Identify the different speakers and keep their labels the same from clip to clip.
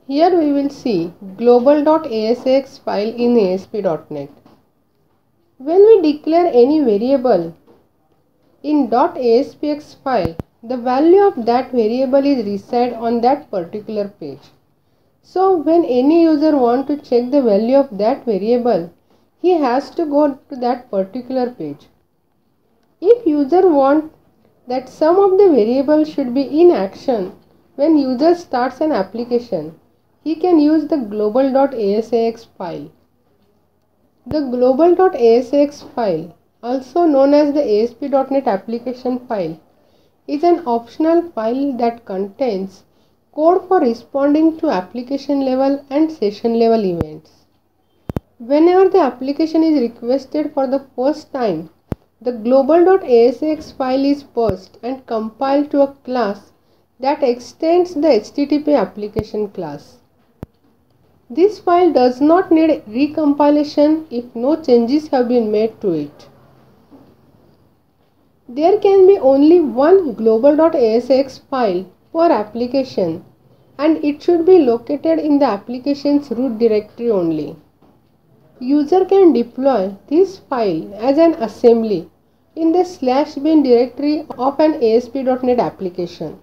Speaker 1: Here we will see global.asx file in ASP.NET. When we declare any variable in .aspx file, the value of that variable is reside on that particular page. So when any user wants to check the value of that variable, he has to go to that particular page. If user wants that some of the variables should be in action when user starts an application, he can use the global.asx file. The global.asx file, also known as the ASP.NET application file, is an optional file that contains code for responding to application level and session level events. Whenever the application is requested for the first time, the global.asx file is parsed and compiled to a class that extends the HTTP application class. This file does not need recompilation if no changes have been made to it. There can be only one global.asx file per application, and it should be located in the application's root directory only. User can deploy this file as an assembly in the /bin directory of an ASP.NET application.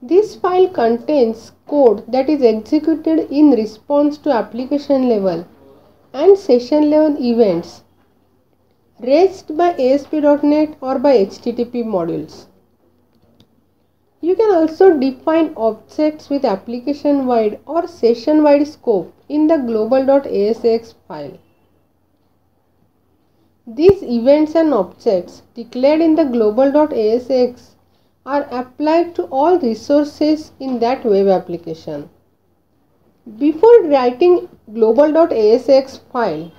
Speaker 1: This file contains code that is executed in response to application level and session level events raised by ASP.NET or by HTTP modules. You can also define objects with application-wide or session-wide scope in the global.asx file. These events and objects declared in the global.asx are applied to all resources in that web application. Before writing global.asx file,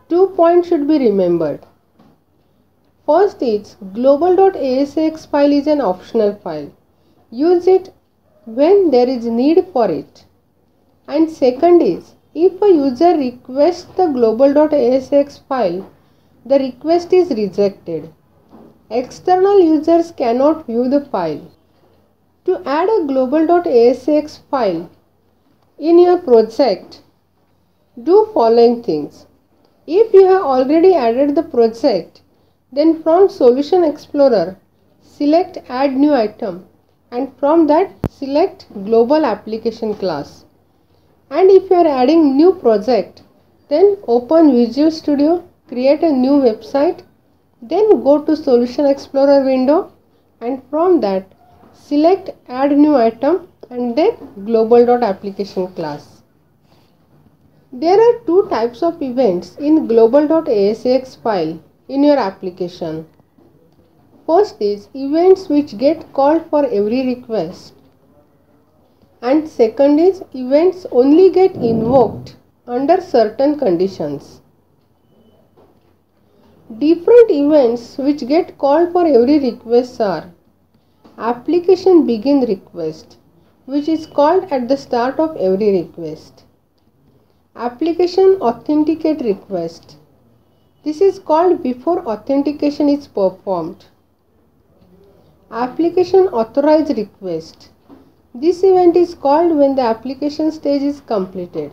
Speaker 1: 2 points should be remembered. First is global.asx file is an optional file. Use it when there is need for it. And second is, if a user requests the global.asx file, the request is rejected. External users cannot view the file. To add a global.asx file in your project, do following things. If you have already added the project, then from Solution Explorer, select Add New Item, and from that select Global Application class. And if you are adding new project, then open Visual Studio, create a new website, then go to Solution Explorer window, and from that select Add New Item and then Global.Application class. There are two types of events in global.asx file in your application. First is events which get called for every request, and second is events only get invoked under certain conditions. Different events which get called for every request are application begin request, which is called at the start of every request. Application authenticate request. This is called before authentication is performed. Application authorize request. This event is called when the application stage is completed.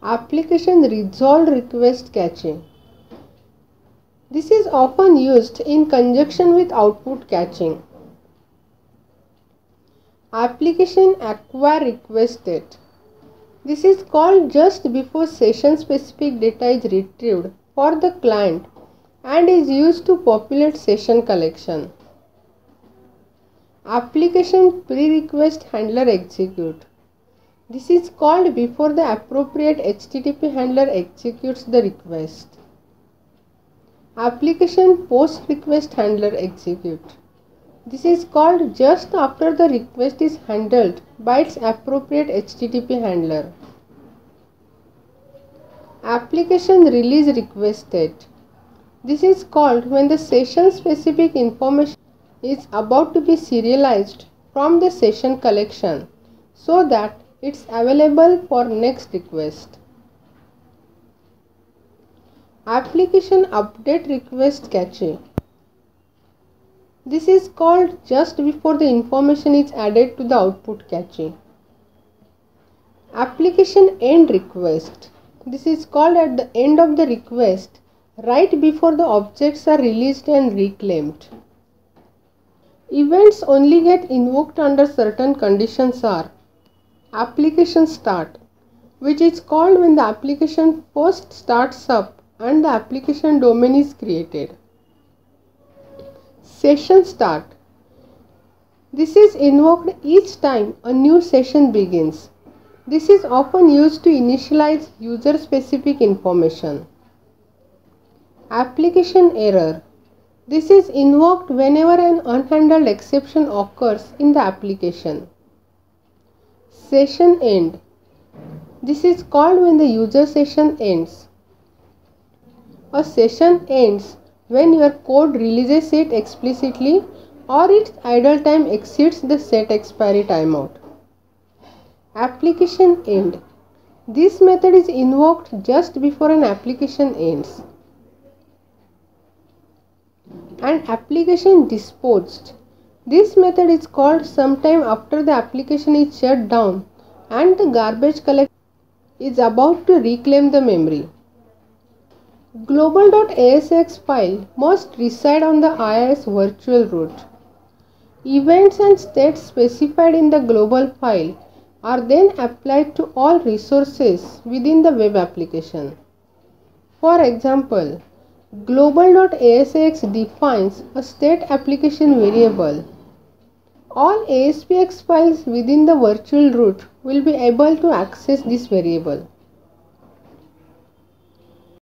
Speaker 1: Application resolve request caching. This is often used in conjunction with output caching. Application acquire request state. This is called just before session specific data is retrieved for the client and is used to populate session collection. Application pre-request handler execute. This is called before the appropriate HTTP handler executes the request. Application post request handler execute. This is called just after the request is handled by its appropriate HTTP handler. Application release request state. This is called when the session specific information is about to be serialized from the session collection so that it's available for next request. Application update request cache. This is called just before the information is added to the output cache. Application end request. This is called at the end of the request, right before the objects are released and reclaimed. Events only get invoked under certain conditions are application start, which is called when the application first starts up and the application domain is created. Session start. This is invoked each time a new session begins. This is often used to initialize user-specific information. Application error. This is invoked whenever an unhandled exception occurs in the application. Session end. This is called when the user session ends. A session ends when your code releases it explicitly or its idle time exceeds the set expiry timeout. Application end. This method is invoked just before an application ends. And application disposed. This method is called sometime after the application is shut down and the garbage collector is about to reclaim the memory. Global.asx file must reside on the IIS virtual root. Events and states specified in the global file are then applied to all resources within the web application. For example, global.asx defines a state application variable. All ASPX files within the virtual root will be able to access this variable.